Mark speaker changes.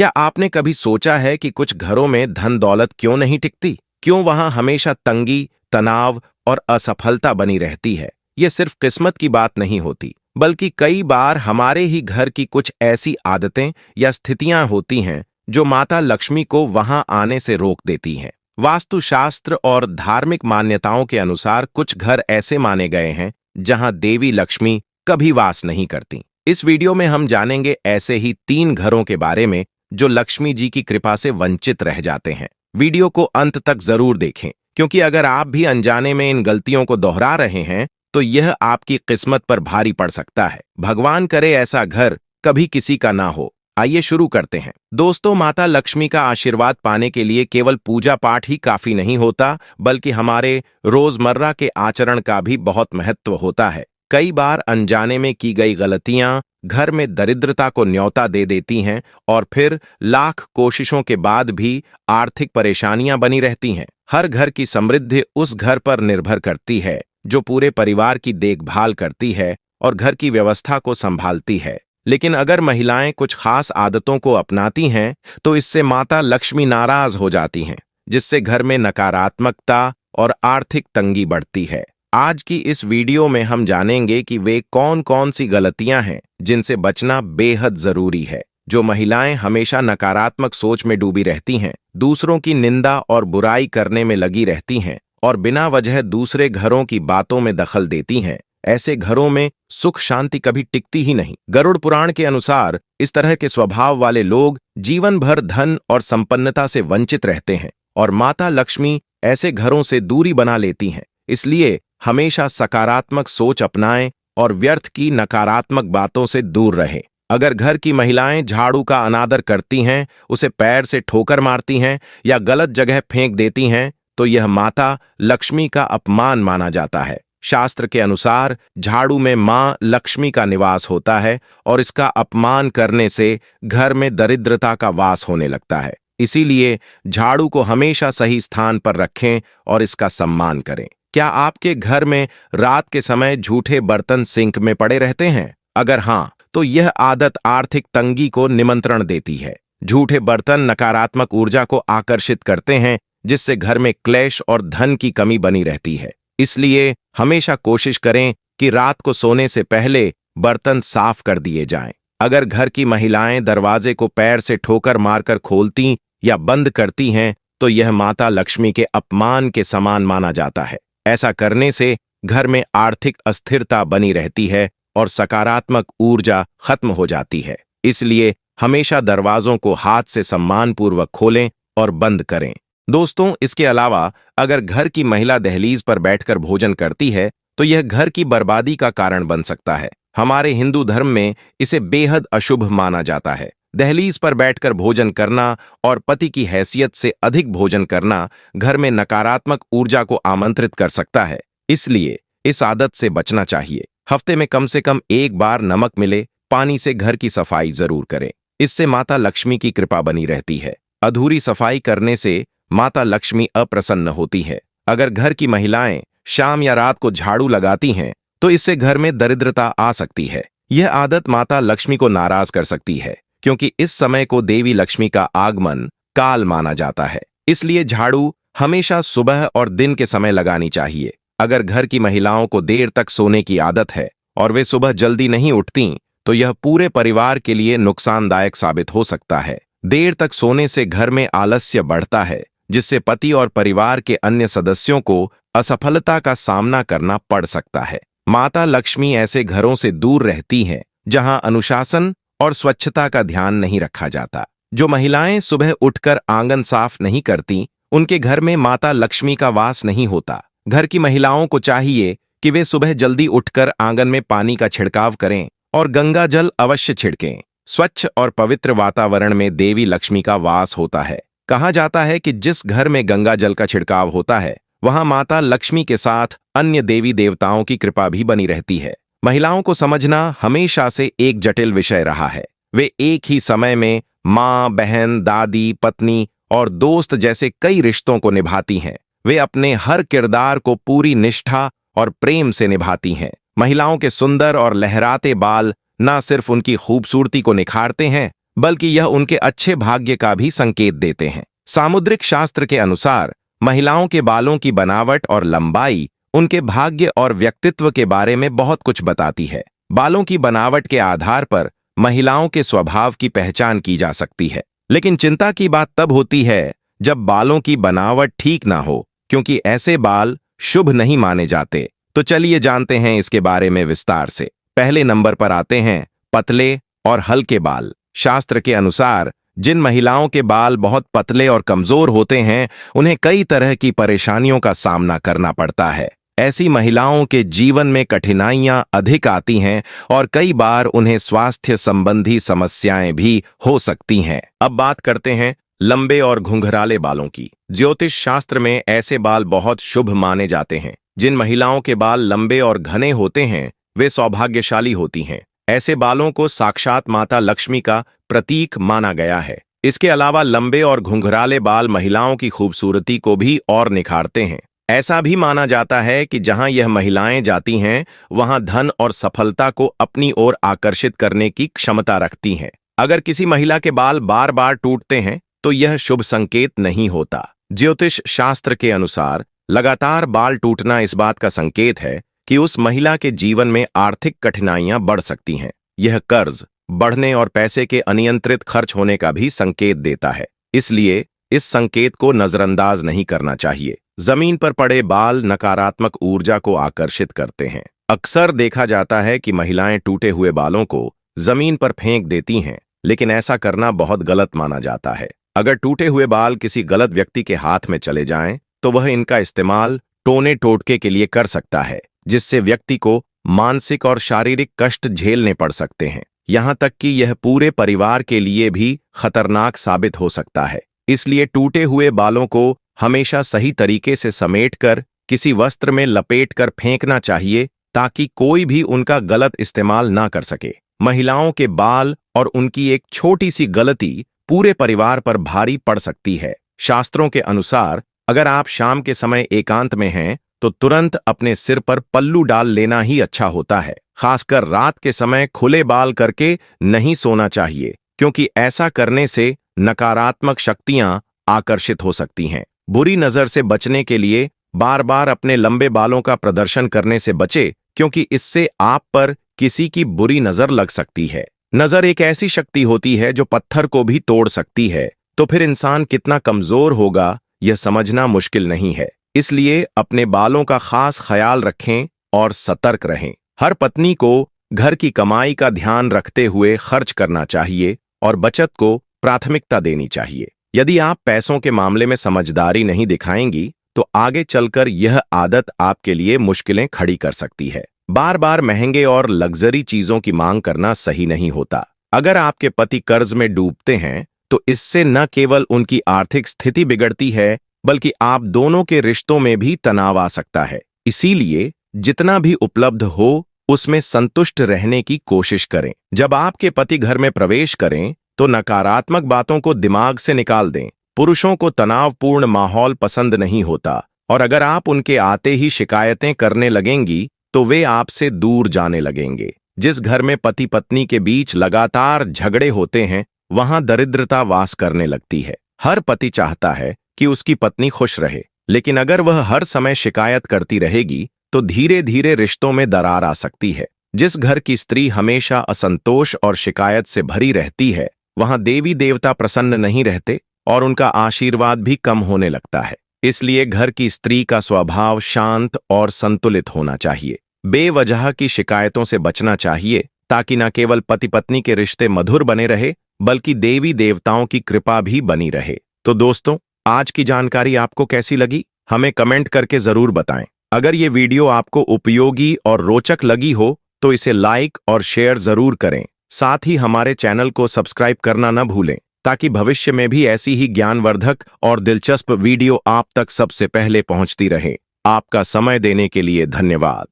Speaker 1: क्या आपने कभी सोचा है कि कुछ घरों में धन दौलत क्यों नहीं टिकती? क्यों वहां हमेशा तंगी, तनाव और असफलता बनी रहती है? ये सिर्फ किस्मत की बात नहीं होती, बल्कि कई बार हमारे ही घर की कुछ ऐसी आदतें या स्थितियां होती हैं जो माता लक्ष्मी को वहां आने से रोक देती हैं। वास्तुशास्त्र और धार्मिक मान्यताओं के अनुसार कुछ घर ऐसे माने गए हैं जहां देवी लक्ष्मी कभी वास नहीं करती। इस वीडियो में हम जानेंगे ऐसे ही 3 घरों के बारे में जो लक्ष्मी जी की कृपा से वंचित रह जाते हैं। वीडियो को अंत तक जरूर देखें, क्योंकि अगर आप भी अनजाने में इन गलतियों को दोहरा रहे हैं तो यह आपकी किस्मत पर भारी पड़ सकता है। भगवान करे ऐसा घर कभी किसी का ना हो। आइए शुरू करते हैं। दोस्तों, माता लक्ष्मी का आशीर्वाद पाने के लिए केवल पूजा पाठ ही काफी नहीं होता, बल्कि हमारे रोजमर्रा के आचरण का भी बहुत महत्व होता है। कई बार अनजाने में की गई गलतियां घर में दरिद्रता को न्योता दे देती हैं और फिर लाख कोशिशों के बाद भी आर्थिक परेशानियां बनी रहती हैं। हर घर की समृद्धि उस घर पर निर्भर करती है जो पूरे परिवार की देखभाल करती है और घर की व्यवस्था को संभालती है। लेकिन अगर महिलाएं कुछ खास आदतों को अपनाती हैं तो इससे माता लक्ष्मी नाराज हो जाती हैं, जिससे घर में नकारात्मकता और आर्थिक तंगी बढ़ती है। आज की इस वीडियो में हम जानेंगे कि वे कौन कौन सी गलतियां हैं जिनसे बचना बेहद जरूरी है। जो महिलाएं हमेशा नकारात्मक सोच में डूबी रहती हैं, दूसरों की निंदा और बुराई करने में लगी रहती हैं और बिना वजह दूसरे घरों की बातों में दखल देती हैं, ऐसे घरों में सुख शांति कभी टिकती ही नहीं। गरुड़ पुराण के अनुसार इस तरह के स्वभाव वाले लोग जीवन भर धन और संपन्नता से वंचित रहते हैं और माता लक्ष्मी ऐसे घरों से दूरी बना लेती हैं। इसलिए हमेशा सकारात्मक सोच अपनाएं और व्यर्थ की नकारात्मक बातों से दूर रहें। अगर घर की महिलाएं झाड़ू का अनादर करती हैं, उसे पैर से ठोकर मारती हैं या गलत जगह फेंक देती हैं, तो यह माता लक्ष्मी का अपमान माना जाता है। शास्त्र के अनुसार झाड़ू में मां लक्ष्मी का निवास होता है और इसका अपमान करने से घर में दरिद्रता का वास होने लगता है। इसीलिए झाड़ू को हमेशा सही स्थान पर रखें और इसका सम्मान करें। क्या आपके घर में रात के समय झूठे बर्तन सिंक में पड़े रहते हैं? अगर हां, तो यह आदत आर्थिक तंगी को निमंत्रण देती है। झूठे बर्तन नकारात्मक ऊर्जा को आकर्षित करते हैं, जिससे घर में क्लेश और धन की कमी बनी रहती है। इसलिए हमेशा कोशिश करें कि रात को सोने से पहले बर्तन साफ कर दिए जाएं। अगर घर की महिलाएं दरवाजे को पैर से ठोकर मारकर खोलती या बंद करती हैं, तो यह माता लक्ष्मी के अपमान के समान माना जाता है। ऐसा करने से घर में आर्थिक अस्थिरता बनी रहती है और सकारात्मक ऊर्जा खत्म हो जाती है। इसलिए हमेशा दरवाजों को हाथ से सम्मानपूर्वक खोलें और बंद करें। दोस्तों, इसके अलावा अगर घर की महिला दहलीज पर बैठकर भोजन करती है तो यह घर की बर्बादी का कारण बन सकता है। हमारे हिंदू धर्म में इसे बेहद अशुभ माना जाता है। दहलीज पर बैठकर भोजन करना और पति की हैसियत से अधिक भोजन करना घर में नकारात्मक ऊर्जा को आमंत्रित कर सकता है। इसलिए इस आदत से बचना चाहिए। हफ्ते में कम से कम एक बार नमक मिले पानी से घर की सफाई जरूर करें। इससे माता लक्ष्मी की कृपा बनी रहती है। अधूरी सफाई करने से माता लक्ष्मी अप्रसन्न होती है। अगर घर की महिलाएं शाम या रात को झाड़ू लगाती हैं तो इससे घर में दरिद्रता आ सकती है। यह आदत माता लक्ष्मी को नाराज कर सकती है, क्योंकि इस समय को देवी लक्ष्मी का आगमन काल माना जाता है। इसलिए झाड़ू हमेशा सुबह और दिन के समय लगानी चाहिए। अगर घर की महिलाओं को देर तक सोने की आदत है और वे सुबह जल्दी नहीं उठती, तो यह पूरे परिवार के लिए नुकसानदायक साबित हो सकता है। देर तक सोने से घर में आलस्य बढ़ता है, जिससे पति और परिवार के अन्य सदस्यों को असफलता का सामना करना पड़ सकता है। माता लक्ष्मी ऐसे घरों से दूर रहती हैं जहां अनुशासन और स्वच्छता का ध्यान नहीं रखा जाता। जो महिलाएं सुबह उठकर आंगन साफ नहीं करती, उनके घर में माता लक्ष्मी का वास नहीं होता। घर की महिलाओं को चाहिए कि वे सुबह जल्दी उठकर आंगन में पानी का छिड़काव करें और गंगा जल अवश्य छिड़कें। स्वच्छ और पवित्र वातावरण में देवी लक्ष्मी का वास होता है। कहा जाता है कि जिस घर में गंगा जल का छिड़काव होता है, वहां माता लक्ष्मी के साथ अन्य देवी देवताओं की कृपा भी बनी रहती है। महिलाओं को समझना हमेशा से एक जटिल विषय रहा है। वे एक ही समय में माँ, बहन, दादी, पत्नी और दोस्त जैसे कई रिश्तों को निभाती हैं। वे अपने हर किरदार को पूरी निष्ठा और प्रेम से निभाती हैं। महिलाओं के सुंदर और लहराते बाल न सिर्फ उनकी खूबसूरती को निखारते हैं, बल्कि यह उनके अच्छे भाग्य का भी संकेत देते हैं। सामुद्रिक शास्त्र के अनुसार महिलाओं के बालों की बनावट और लंबाई उनके भाग्य और व्यक्तित्व के बारे में बहुत कुछ बताती है। बालों की बनावट के आधार पर महिलाओं के स्वभाव की पहचान की जा सकती है, लेकिन चिंता की बात तब होती है जब बालों की बनावट ठीक ना हो, क्योंकि ऐसे बाल शुभ नहीं माने जाते। तो चलिए जानते हैं इसके बारे में विस्तार से। पहले नंबर पर आते हैं पतले और हल्के बाल। शास्त्र के अनुसार जिन महिलाओं के बाल बहुत पतले और कमजोर होते हैं, उन्हें कई तरह की परेशानियों का सामना करना पड़ता है। ऐसी महिलाओं के जीवन में कठिनाइयां अधिक आती हैं और कई बार उन्हें स्वास्थ्य संबंधी समस्याएं भी हो सकती हैं। अब बात करते हैं लंबे और घुंघराले बालों की। ज्योतिष शास्त्र में ऐसे बाल बहुत शुभ माने जाते हैं। जिन महिलाओं के बाल लंबे और घने होते हैं, वे सौभाग्यशाली होती हैं। ऐसे बालों को साक्षात माता लक्ष्मी का प्रतीक माना गया है। इसके अलावा लंबे और घुंघराले बाल महिलाओं की खूबसूरती को भी और निखारते हैं। ऐसा भी माना जाता है कि जहां यह महिलाएं जाती हैं, वहां धन और सफलता को अपनी ओर आकर्षित करने की क्षमता रखती हैं। अगर किसी महिला के बाल बार बार टूटते हैं, तो यह शुभ संकेत नहीं होता। ज्योतिष शास्त्र के अनुसार लगातार बाल टूटना इस बात का संकेत है कि उस महिला के जीवन में आर्थिक कठिनाइयां बढ़ सकती हैं। यह कर्ज बढ़ने और पैसे के अनियंत्रित खर्च होने का भी संकेत देता है। इसलिए इस संकेत को नजरअंदाज नहीं करना चाहिए। जमीन पर पड़े बाल नकारात्मक ऊर्जा को आकर्षित करते हैं। अक्सर देखा जाता है कि महिलाएं टूटे हुए बालों को जमीन पर फेंक देती हैं, लेकिन ऐसा करना बहुत गलत माना जाता है। अगर टूटे हुए बाल किसी गलत व्यक्ति के हाथ में चले जाएं, तो वह इनका इस्तेमाल टोने टोटके के लिए कर सकता है, जिससे व्यक्ति को मानसिक और शारीरिक कष्ट झेलने पड़ सकते हैं। यहाँ तक कि यह पूरे परिवार के लिए भी खतरनाक साबित हो सकता है। इसलिए टूटे हुए बालों को हमेशा सही तरीके से समेटकर किसी वस्त्र में लपेटकर फेंकना चाहिए, ताकि कोई भी उनका गलत इस्तेमाल ना कर सके। महिलाओं के बाल और उनकी एक छोटी सी गलती पूरे परिवार पर भारी पड़ सकती है। शास्त्रों के अनुसार अगर आप शाम के समय एकांत में हैं, तो तुरंत अपने सिर पर पल्लू डाल लेना ही अच्छा होता है। खासकर रात के समय खुले बाल करके नहीं सोना चाहिए, क्योंकि ऐसा करने से नकारात्मक शक्तियां आकर्षित हो सकती हैं। बुरी नजर से बचने के लिए बार बार अपने लंबे बालों का प्रदर्शन करने से बचे, क्योंकि इससे आप पर किसी की बुरी नजर लग सकती है। नजर एक ऐसी शक्ति होती है जो पत्थर को भी तोड़ सकती है। तो फिर इंसान कितना कमजोर होगा, यह समझना मुश्किल नहीं है। इसलिए अपने बालों का खास ख्याल रखें और सतर्क रहें। हर पत्नी को घर की कमाई का ध्यान रखते हुए खर्च करना चाहिए और बचत को प्राथमिकता देनी चाहिए। यदि आप पैसों के मामले में समझदारी नहीं दिखाएंगी, तो आगे चलकर यह आदत आपके लिए मुश्किलें खड़ी कर सकती है। बार बार महंगे और लग्जरी चीजों की मांग करना सही नहीं होता। अगर आपके पति कर्ज में डूबते हैं, तो इससे न केवल उनकी आर्थिक स्थिति बिगड़ती है, बल्कि आप दोनों के रिश्तों में भी तनाव आ सकता है। इसीलिए जितना भी उपलब्ध हो, उसमें संतुष्ट रहने की कोशिश करें। जब आपके पति घर में प्रवेश करें, तो नकारात्मक बातों को दिमाग से निकाल दें। पुरुषों को तनावपूर्ण माहौल पसंद नहीं होता, और अगर आप उनके आते ही शिकायतें करने लगेंगी, तो वे आपसे दूर जाने लगेंगे। जिस घर में पति पत्नी के बीच लगातार झगड़े होते हैं, वहां दरिद्रता वास करने लगती है। हर पति चाहता है कि उसकी पत्नी खुश रहे, लेकिन अगर वह हर समय शिकायत करती रहेगी, तो धीरे धीरे रिश्तों में दरार आ सकती है। जिस घर की स्त्री हमेशा असंतोष और शिकायत से भरी रहती है, वहां देवी देवता प्रसन्न नहीं रहते और उनका आशीर्वाद भी कम होने लगता है। इसलिए घर की स्त्री का स्वभाव शांत और संतुलित होना चाहिए। बेवजह की शिकायतों से बचना चाहिए, ताकि न केवल पति पत्नी के रिश्ते मधुर बने रहे, बल्कि देवी देवताओं की कृपा भी बनी रहे। तो दोस्तों, आज की जानकारी आपको कैसी लगी, हमें कमेंट करके जरूर बताएं। अगर ये वीडियो आपको उपयोगी और रोचक लगी हो, तो इसे लाइक और शेयर जरूर करें। साथ ही हमारे चैनल को सब्सक्राइब करना न भूलें, ताकि भविष्य में भी ऐसी ही ज्ञानवर्धक और दिलचस्प वीडियो आप तक सबसे पहले पहुंचती रहे। आपका समय देने के लिए धन्यवाद।